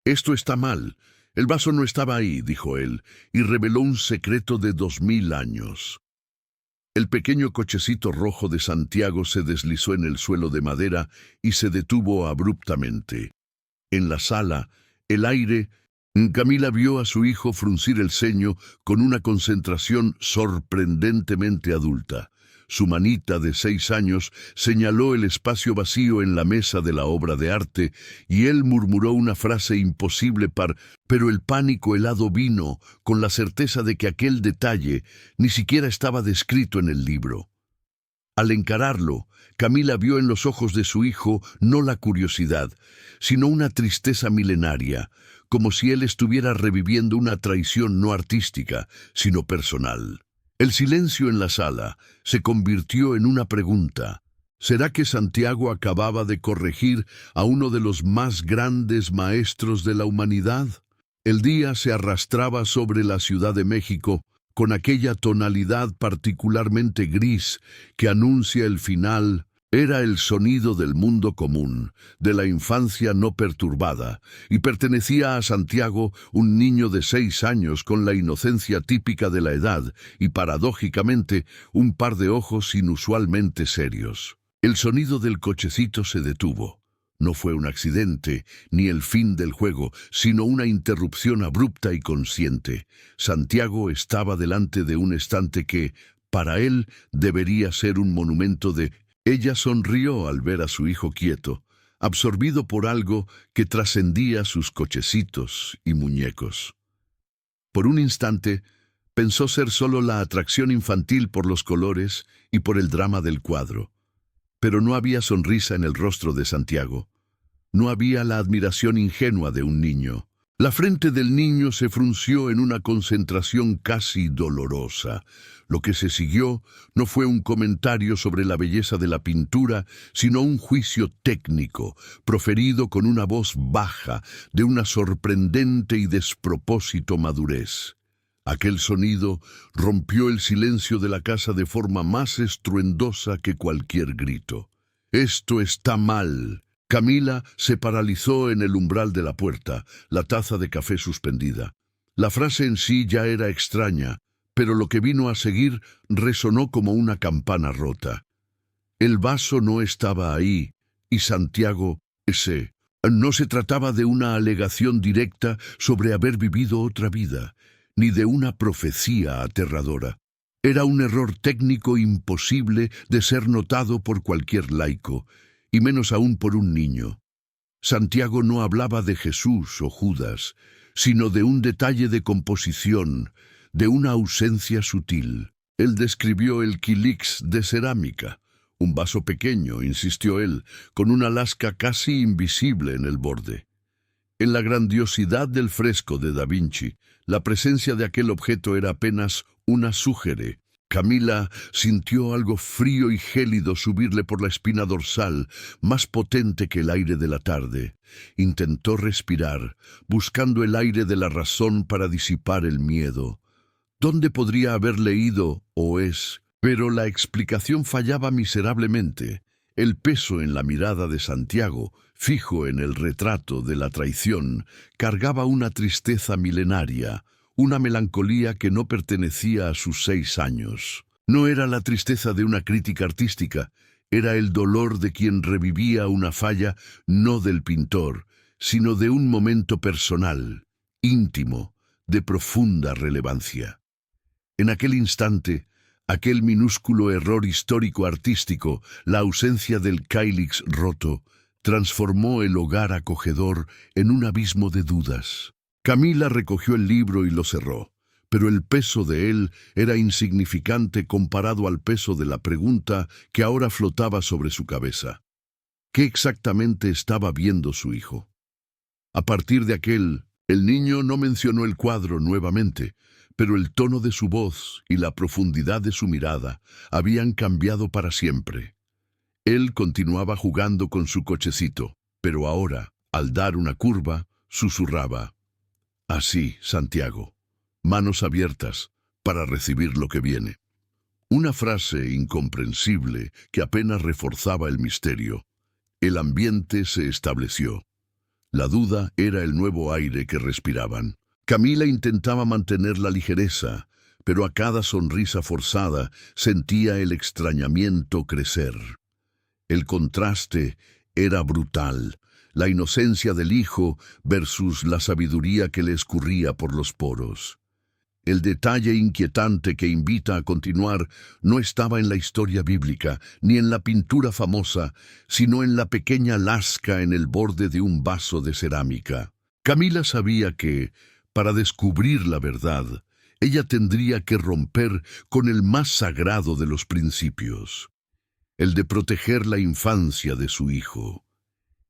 Esto está mal. El vaso no estaba ahí, dijo él, y reveló un secreto de 2000 años. El pequeño cochecito rojo de Santiago se deslizó en el suelo de madera y se detuvo abruptamente. En la sala, el aire, Camila vio a su hijo fruncir el ceño con una concentración sorprendentemente adulta. Su manita de 6 años señaló el espacio vacío en la mesa de la obra de arte y él murmuró una frase imposible pero el pánico helado vino con la certeza de que aquel detalle ni siquiera estaba descrito en el libro. Al encararlo, Camila vio en los ojos de su hijo no la curiosidad, sino una tristeza milenaria, como si él estuviera reviviendo una traición no artística, sino personal. El silencio en la sala se convirtió en una pregunta. ¿Será que Santiago acababa de corregir a uno de los más grandes maestros de la humanidad? El día se arrastraba sobre la Ciudad de México con aquella tonalidad particularmente gris que anuncia el final. Era el sonido del mundo común, de la infancia no perturbada, y pertenecía a Santiago, un niño de 6 años con la inocencia típica de la edad y, paradójicamente, un par de ojos inusualmente serios. El sonido del cochecito se detuvo. No fue un accidente, ni el fin del juego, sino una interrupción abrupta y consciente. Santiago estaba delante de un estante que, para él, debería ser un monumento de... Ella sonrió al ver a su hijo quieto, absorbido por algo que trascendía sus cochecitos y muñecos. Por un instante, pensó ser solo la atracción infantil por los colores y por el drama del cuadro. Pero no había sonrisa en el rostro de Santiago. No había la admiración ingenua de un niño. La frente del niño se frunció en una concentración casi dolorosa. Lo que se siguió no fue un comentario sobre la belleza de la pintura, sino un juicio técnico, proferido con una voz baja, de una sorprendente y despropósito madurez. Aquel sonido rompió el silencio de la casa de forma más estruendosa que cualquier grito. «Esto está mal». Camila se paralizó en el umbral de la puerta, la taza de café suspendida. La frase en sí ya era extraña, pero lo que vino a seguir resonó como una campana rota. El vaso no estaba ahí, y Santiago, no se trataba de una alegación directa sobre haber vivido otra vida, ni de una profecía aterradora. Era un error técnico imposible de ser notado por cualquier laico, y menos aún por un niño. Santiago no hablaba de Jesús o Judas, sino de un detalle de composición, de una ausencia sutil. Él describió el quilix de cerámica, un vaso pequeño, insistió él, con una lasca casi invisible en el borde. En la grandiosidad del fresco de Da Vinci, la presencia de aquel objeto era apenas una súgere. Camila sintió algo frío y gélido subirle por la espina dorsal, más potente que el aire de la tarde. Intentó respirar, buscando el aire de la razón para disipar el miedo. ¿Dónde podría haber leído o es? Pero la explicación fallaba miserablemente. El peso en la mirada de Santiago, fijo en el retrato de la traición, cargaba una tristeza milenaria, una melancolía que no pertenecía a sus 6 años. No era la tristeza de una crítica artística, era el dolor de quien revivía una falla no del pintor, sino de un momento personal, íntimo, de profunda relevancia. En aquel instante, aquel minúsculo error histórico-artístico, la ausencia del cáilix roto, transformó el hogar acogedor en un abismo de dudas. Camila recogió el libro y lo cerró, pero el peso de él era insignificante comparado al peso de la pregunta que ahora flotaba sobre su cabeza. ¿Qué exactamente estaba viendo su hijo? A partir de el niño no mencionó el cuadro nuevamente, pero el tono de su voz y la profundidad de su mirada habían cambiado para siempre. Él continuaba jugando con su cochecito, pero ahora, al dar una curva, susurraba: «Así, Santiago, manos abiertas para recibir lo que viene». Una frase incomprensible que apenas reforzaba el misterio. El ambiente se estableció. La duda era el nuevo aire que respiraban. Camila intentaba mantener la ligereza, pero a cada sonrisa forzada sentía el extrañamiento crecer. El contraste era brutal, la inocencia del hijo versus la sabiduría que le escurría por los poros. El detalle inquietante que invita a continuar no estaba en la historia bíblica, ni en la pintura famosa, sino en la pequeña lasca en el borde de un vaso de cerámica. Camila sabía que, para descubrir la verdad, ella tendría que romper con el más sagrado de los principios, el de proteger la infancia de su hijo.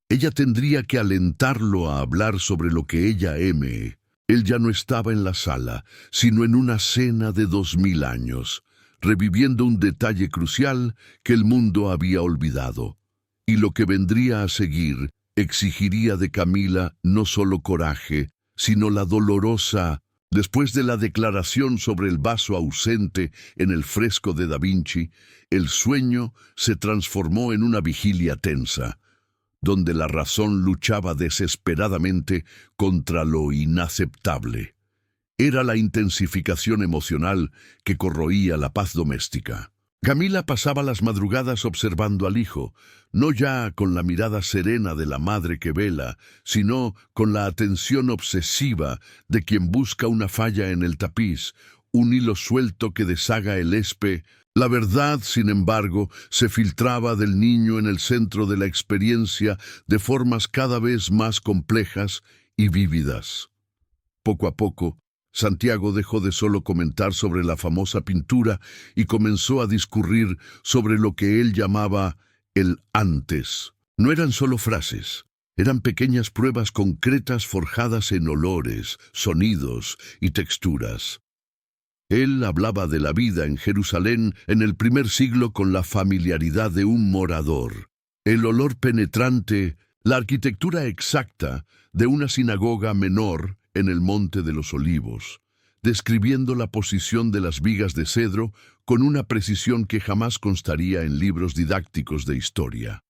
Ella tendría que alentarlo a hablar sobre lo que ella eme. Él ya no estaba en la sala, sino en una cena de 2000 años, reviviendo un detalle crucial que el mundo había olvidado. Y lo que vendría a seguir exigiría de Camila no solo coraje, sino la dolorosa. Después de la declaración sobre el vaso ausente en el fresco de Da Vinci, el sueño se transformó en una vigilia tensa, donde la razón luchaba desesperadamente contra lo inaceptable. Era la intensificación emocional que corroía la paz doméstica. Camila pasaba las madrugadas observando al hijo, no ya con la mirada serena de la madre que vela, sino con la atención obsesiva de quien busca una falla en el tapiz, un hilo suelto que deshaga el espe. La verdad, sin embargo, se filtraba del niño en el centro de la experiencia de formas cada vez más complejas y vívidas. Poco a poco, Santiago dejó de solo comentar sobre la famosa pintura y comenzó a discurrir sobre lo que él llamaba el antes. No eran solo frases, eran pequeñas pruebas concretas forjadas en olores, sonidos y texturas. Él hablaba de la vida en Jerusalén en el primer siglo con la familiaridad de un morador, el olor penetrante, la arquitectura exacta de una sinagoga menor en el Monte de los Olivos, describiendo la posición de las vigas de cedro con una precisión que jamás constaría en libros didácticos de historia.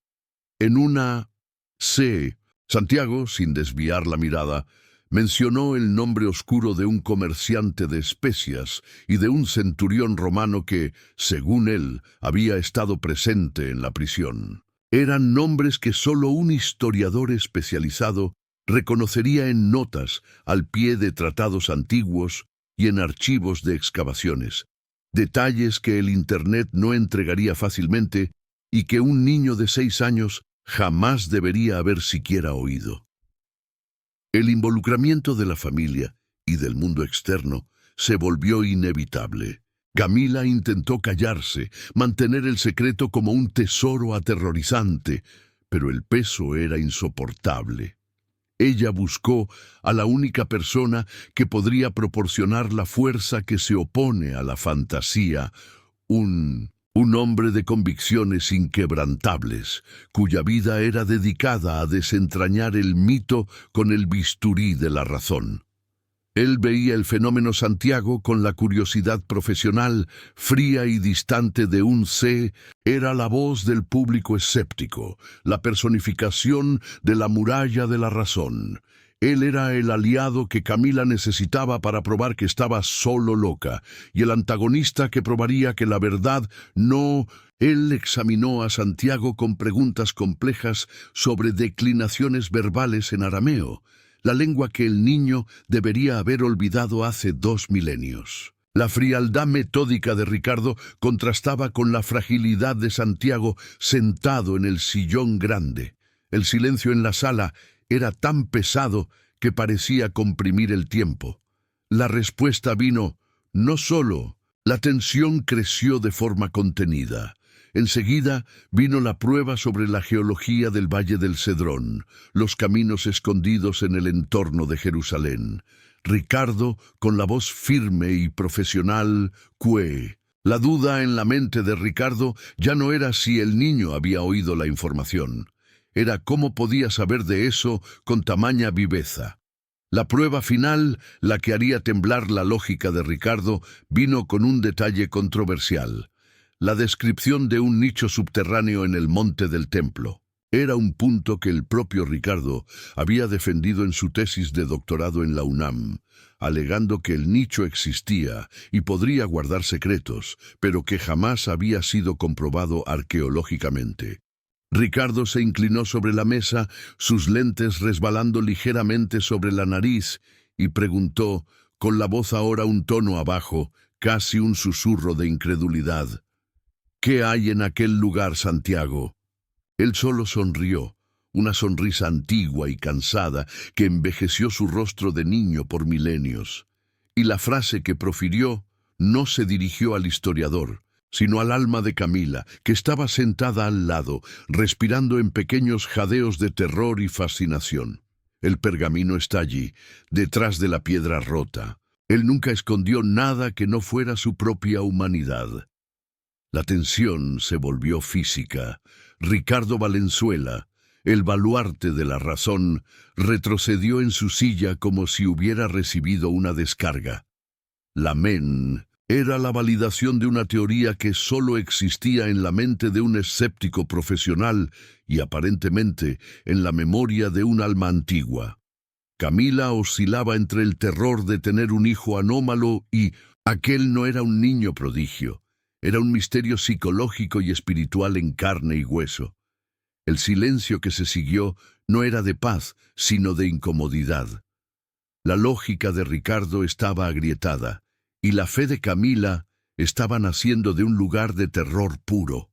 En una C, Santiago, sin desviar la mirada, mencionó el nombre oscuro de un comerciante de especias y de un centurión romano que, según él, había estado presente en la prisión. Eran nombres que solo un historiador especializado reconocería en notas al pie de tratados antiguos y en archivos de excavaciones, detalles que el Internet no entregaría fácilmente y que un niño de 6 años jamás debería haber siquiera oído. El involucramiento de la familia y del mundo externo se volvió inevitable. Camila intentó callarse, mantener el secreto como un tesoro aterrorizante, pero el peso era insoportable. Ella buscó a la única persona que podría proporcionar la fuerza que se opone a la fantasía, un hombre de convicciones inquebrantables, cuya vida era dedicada a desentrañar el mito con el bisturí de la razón. Él veía el fenómeno Santiago con la curiosidad profesional, fría y distante de un C. Era la voz del público escéptico, la personificación de la muralla de la razón. Él era el aliado que Camila necesitaba para probar que estaba solo loca, y el antagonista que probaría que la verdad no. Él examinó a Santiago con preguntas complejas sobre declinaciones verbales en arameo, la lengua que el niño debería haber olvidado hace 2 milenios. La frialdad metódica de Ricardo contrastaba con la fragilidad de Santiago sentado en el sillón grande. El silencio en la sala era tan pesado que parecía comprimir el tiempo. La respuesta vino no solo. La tensión creció de forma contenida. Enseguida vino la prueba sobre la geología del Valle del Cedrón, los caminos escondidos en el entorno de Jerusalén. Ricardo, con la voz firme y profesional, cue. La duda en la mente de Ricardo ya no era si el niño había oído la información. Era cómo podía saber de eso con tamaña viveza. La prueba final, la que haría temblar la lógica de Ricardo, vino con un detalle controversial: la descripción de un nicho subterráneo en el monte del templo. Era un punto que el propio Ricardo había defendido en su tesis de doctorado en la UNAM, alegando que el nicho existía y podría guardar secretos, pero que jamás había sido comprobado arqueológicamente. Ricardo se inclinó sobre la mesa, sus lentes resbalando ligeramente sobre la nariz, y preguntó, con la voz ahora un tono abajo, casi un susurro de incredulidad: «¿Qué hay en aquel lugar, Santiago?». Él solo sonrió, una sonrisa antigua y cansada que envejeció su rostro de niño por milenios. Y la frase que profirió no se dirigió al historiador, sino al alma de Camila, que estaba sentada al lado, respirando en pequeños jadeos de terror y fascinación. El pergamino está allí, detrás de la piedra rota. Él nunca escondió nada que no fuera su propia humanidad. La tensión se volvió física. Ricardo Valenzuela, el baluarte de la razón, retrocedió en su silla como si hubiera recibido una descarga. La men era la validación de una teoría que solo existía en la mente de un escéptico profesional y aparentemente en la memoria de un alma antigua. Camila oscilaba entre el terror de tener un hijo anómalo y aquel no era un niño prodigio. Era un misterio psicológico y espiritual en carne y hueso. El silencio que se siguió no era de paz, sino de incomodidad. La lógica de Ricardo estaba agrietada, y la fe de Camila estaba naciendo de un lugar de terror puro.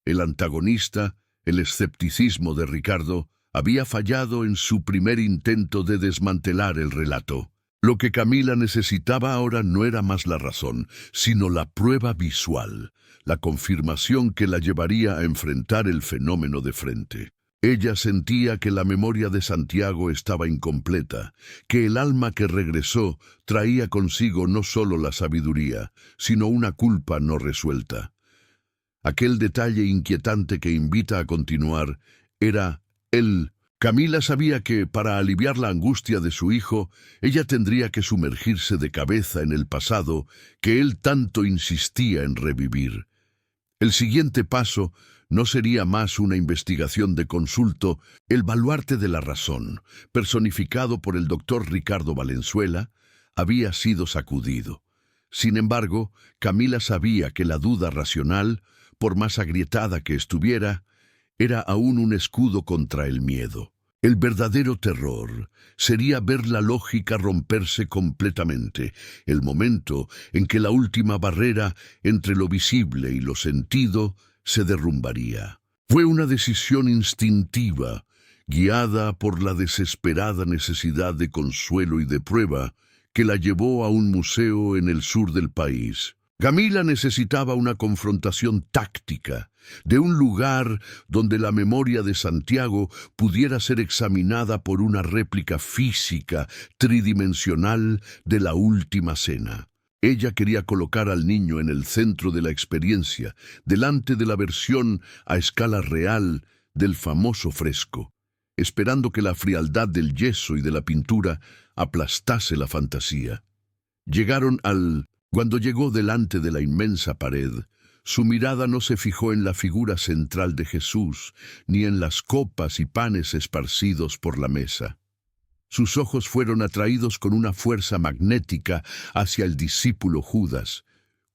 El antagonista, el escepticismo de Ricardo, había fallado en su primer intento de desmantelar el relato. Lo que Camila necesitaba ahora no era más la razón, sino la prueba visual, la confirmación que la llevaría a enfrentar el fenómeno de frente. Ella sentía que la memoria de Santiago estaba incompleta, que el alma que regresó traía consigo no solo la sabiduría, sino una culpa no resuelta. Aquel detalle inquietante que invita a continuar era él. Camila sabía que, para aliviar la angustia de su hijo, ella tendría que sumergirse de cabeza en el pasado que él tanto insistía en revivir. El siguiente paso no sería más una investigación de consulto. El baluarte de la razón, personificado por el doctor Ricardo Valenzuela, había sido sacudido. Sin embargo, Camila sabía que la duda racional, por más agrietada que estuviera, era aún un escudo contra el miedo. El verdadero terror sería ver la lógica romperse completamente, el momento en que la última barrera entre lo visible y lo sentido se derrumbaría. Fue una decisión instintiva, guiada por la desesperada necesidad de consuelo y de prueba, que la llevó a un museo en el sur del país. Camila necesitaba una confrontación táctica, de un lugar donde la memoria de Santiago pudiera ser examinada por una réplica física, tridimensional de la última cena. Ella quería colocar al niño en el centro de la experiencia, delante de la versión a escala real del famoso fresco, esperando que la frialdad del yeso y de la pintura aplastase la fantasía. Cuando llegó delante de la inmensa pared, su mirada no se fijó en la figura central de Jesús, ni en las copas y panes esparcidos por la mesa. Sus ojos fueron atraídos con una fuerza magnética hacia el discípulo Judas,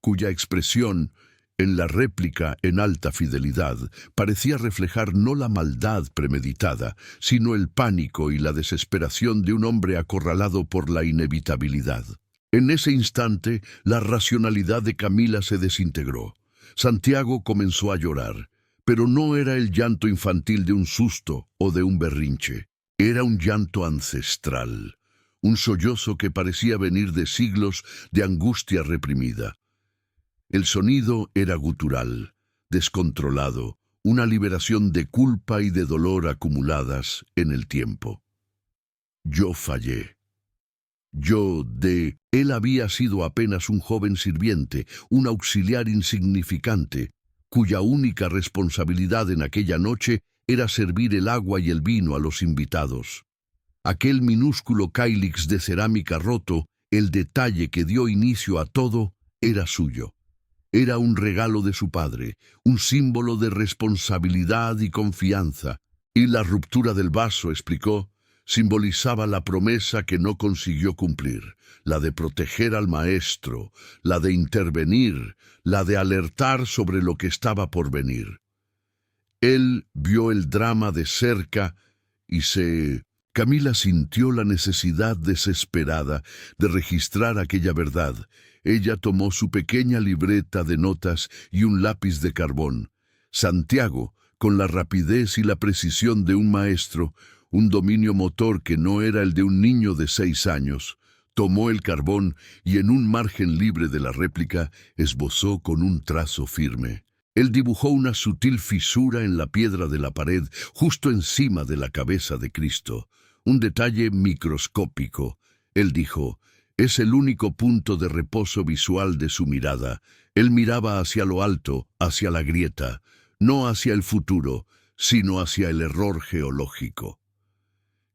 cuya expresión, en la réplica en alta fidelidad, parecía reflejar no la maldad premeditada, sino el pánico y la desesperación de un hombre acorralado por la inevitabilidad. En ese instante, la racionalidad de Camila se desintegró. Santiago comenzó a llorar, pero no era el llanto infantil de un susto o de un berrinche. Era un llanto ancestral, un sollozo que parecía venir de siglos de angustia reprimida. El sonido era gutural, descontrolado, una liberación de culpa y de dolor acumuladas en el tiempo. Yo fallé. Él había sido apenas un joven sirviente, un auxiliar insignificante, cuya única responsabilidad en aquella noche era servir el agua y el vino a los invitados. Aquel minúsculo cáilix de cerámica roto, el detalle que dio inicio a todo, era suyo. Era un regalo de su padre, un símbolo de responsabilidad y confianza. Y la ruptura del vaso, explicó, simbolizaba la promesa que no consiguió cumplir, la de proteger al maestro, la de intervenir, la de alertar sobre lo que estaba por venir. Él vio el drama de cerca y Camila sintió la necesidad desesperada de registrar aquella verdad. Ella tomó su pequeña libreta de notas y un lápiz de carbón. Santiago, con la rapidez y la precisión de un maestro, un dominio motor que no era el de un niño de 6 años, tomó el carbón y en un margen libre de la réplica esbozó con un trazo firme. Él dibujó una sutil fisura en la piedra de la pared justo encima de la cabeza de Cristo. Un detalle microscópico. Él dijo, es el único punto de reposo visual de su mirada. Él miraba hacia lo alto, hacia la grieta, no hacia el futuro, sino hacia el error geológico.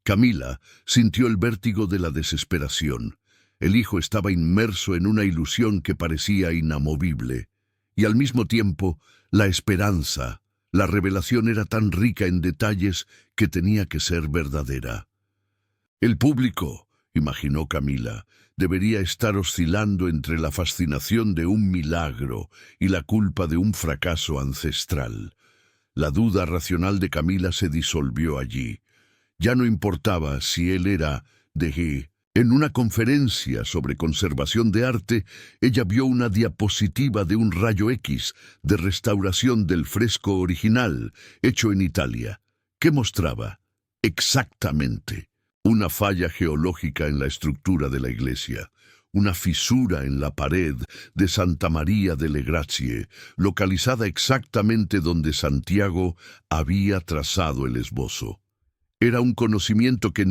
Camila sintió el vértigo de la desesperación. El hijo estaba inmerso en una ilusión que parecía inamovible. Y al mismo tiempo, la esperanza, la revelación era tan rica en detalles que tenía que ser verdadera. El público, imaginó Camila, debería estar oscilando entre la fascinación de un milagro y la culpa de un fracaso ancestral. La duda racional de Camila se disolvió allí. Ya no importaba si él era de... En una conferencia sobre conservación de arte, ella vio una diapositiva de un rayo X de restauración del fresco original, hecho en Italia, que mostraba exactamente una falla geológica en la estructura de la iglesia, una fisura en la pared de Santa María delle Grazie, localizada exactamente donde Santiago había trazado el esbozo. Era un conocimiento que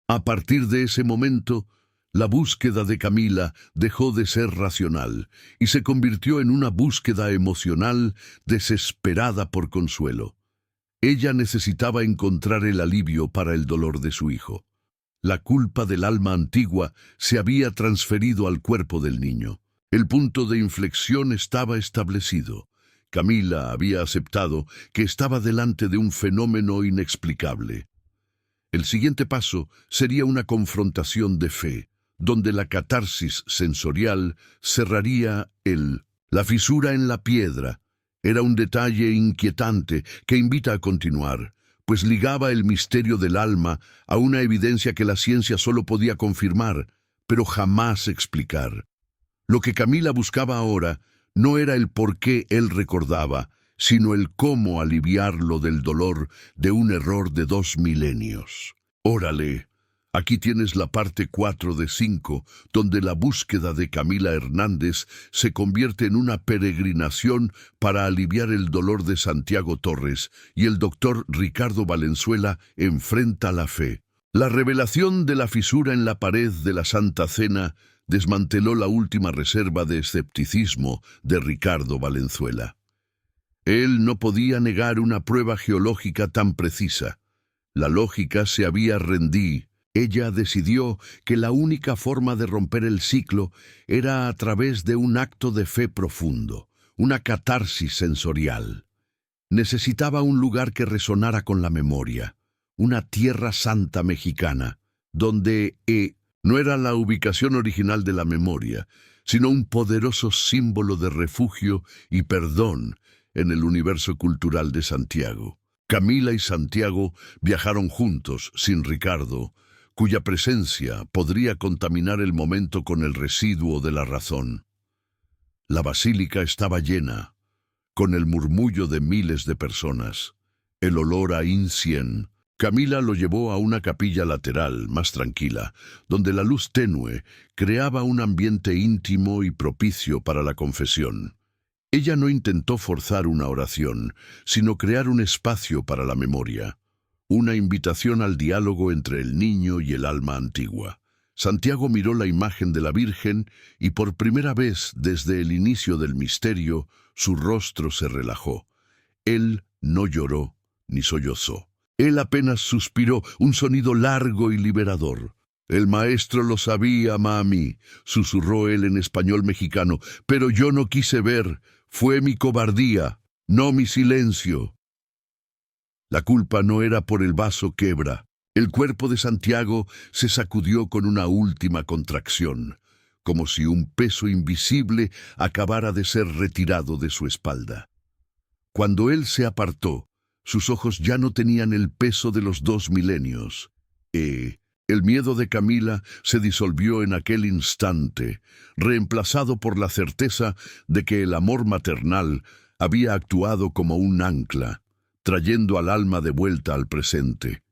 a partir de ese momento, la búsqueda de Camila dejó de ser racional y se convirtió en una búsqueda emocional desesperada por consuelo. Ella necesitaba encontrar el alivio para el dolor de su hijo. La culpa del alma antigua se había transferido al cuerpo del niño. El punto de inflexión estaba establecido. Camila había aceptado que estaba delante de un fenómeno inexplicable. El siguiente paso sería una confrontación de fe, donde la catarsis sensorial cerraría la fisura en la piedra. Era un detalle inquietante que invita a continuar, pues ligaba el misterio del alma a una evidencia que la ciencia solo podía confirmar, pero jamás explicar. Lo que Camila buscaba ahora no era el por qué él recordaba, sino el cómo aliviarlo del dolor de un error de 2 milenios. Órale, aquí tienes la parte 4 de 5, donde la búsqueda de Camila Hernández se convierte en una peregrinación para aliviar el dolor de Santiago Torres, y el doctor Ricardo Valenzuela enfrenta la fe. La revelación de la fisura en la pared de la Santa Cena desmanteló la última reserva de escepticismo de Ricardo Valenzuela. Él no podía negar una prueba geológica tan precisa. La lógica se había rendido. Ella decidió que la única forma de romper el ciclo era a través de un acto de fe profundo, una catarsis sensorial. Necesitaba un lugar que resonara con la memoria, una tierra santa mexicana, donde no era la ubicación original de la memoria, sino un poderoso símbolo de refugio y perdón en el universo cultural de Santiago. Camila y Santiago viajaron juntos, sin Ricardo, cuya presencia podría contaminar el momento con el residuo de la razón. La basílica estaba llena, con el murmullo de miles de personas, el olor a incienso. Camila lo llevó a una capilla lateral, más tranquila, donde la luz tenue creaba un ambiente íntimo y propicio para la confesión. Ella no intentó forzar una oración, sino crear un espacio para la memoria, una invitación al diálogo entre el niño y el alma antigua. Santiago miró la imagen de la Virgen y por primera vez desde el inicio del misterio, su rostro se relajó. Él no lloró ni sollozó. Él apenas suspiró, un sonido largo y liberador. El maestro lo sabía, mami, susurró él en español mexicano, pero yo no quise ver. Fue mi cobardía, no mi silencio. La culpa no era por el vaso quebra. El cuerpo de Santiago se sacudió con una última contracción, como si un peso invisible acabara de ser retirado de su espalda. Cuando él se apartó, sus ojos ya no tenían el peso de los 2 milenios. El miedo de Camila se disolvió en aquel instante, reemplazado por la certeza de que el amor maternal había actuado como un ancla, trayendo al alma de vuelta al presente.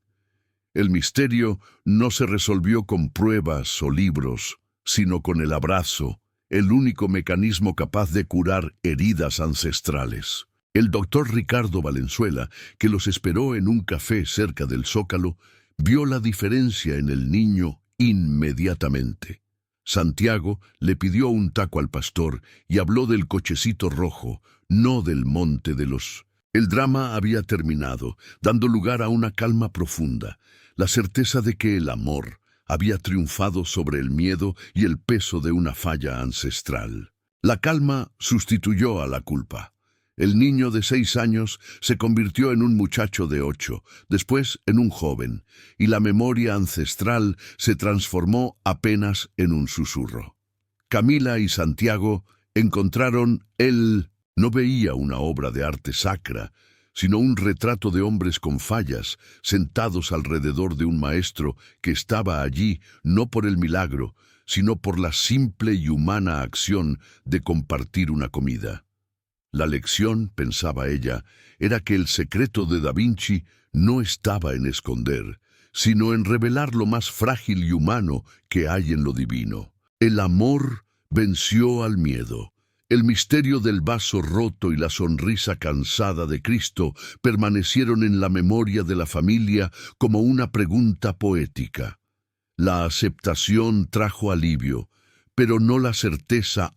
El misterio no se resolvió con pruebas o libros, sino con el abrazo, el único mecanismo capaz de curar heridas ancestrales. El doctor Ricardo Valenzuela, que los esperó en un café cerca del Zócalo, vio la diferencia en el niño inmediatamente. Santiago le pidió un taco al pastor y habló del cochecito rojo, no del monte de los... El drama había terminado, dando lugar a una calma profunda, la certeza de que el amor había triunfado sobre el miedo y el peso de una falla ancestral. La calma sustituyó a la culpa. El niño de 6 años se convirtió en un muchacho de 8, después en un joven, y la memoria ancestral se transformó apenas en un susurro. Camila y Santiago encontraron él no veía una obra de arte sacra, sino un retrato de hombres con fallas, sentados alrededor de un maestro que estaba allí no por el milagro, sino por la simple y humana acción de compartir una comida. La lección, pensaba ella, era que el secreto de Da Vinci no estaba en esconder, sino en revelar lo más frágil y humano que hay en lo divino. El amor venció al miedo. El misterio del vaso roto y la sonrisa cansada de Cristo permanecieron en la memoria de la familia como una pregunta poética. La aceptación trajo alivio, pero no la certeza.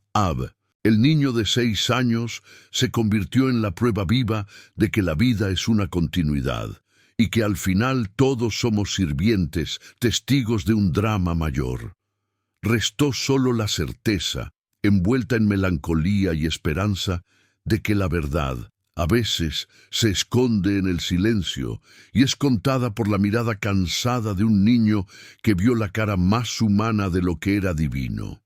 El niño de 6 años se convirtió en la prueba viva de que la vida es una continuidad y que al final todos somos sirvientes, testigos de un drama mayor. Restó solo la certeza, envuelta en melancolía y esperanza, de que la verdad a veces se esconde en el silencio y es contada por la mirada cansada de un niño que vio la cara más humana de lo que era divino.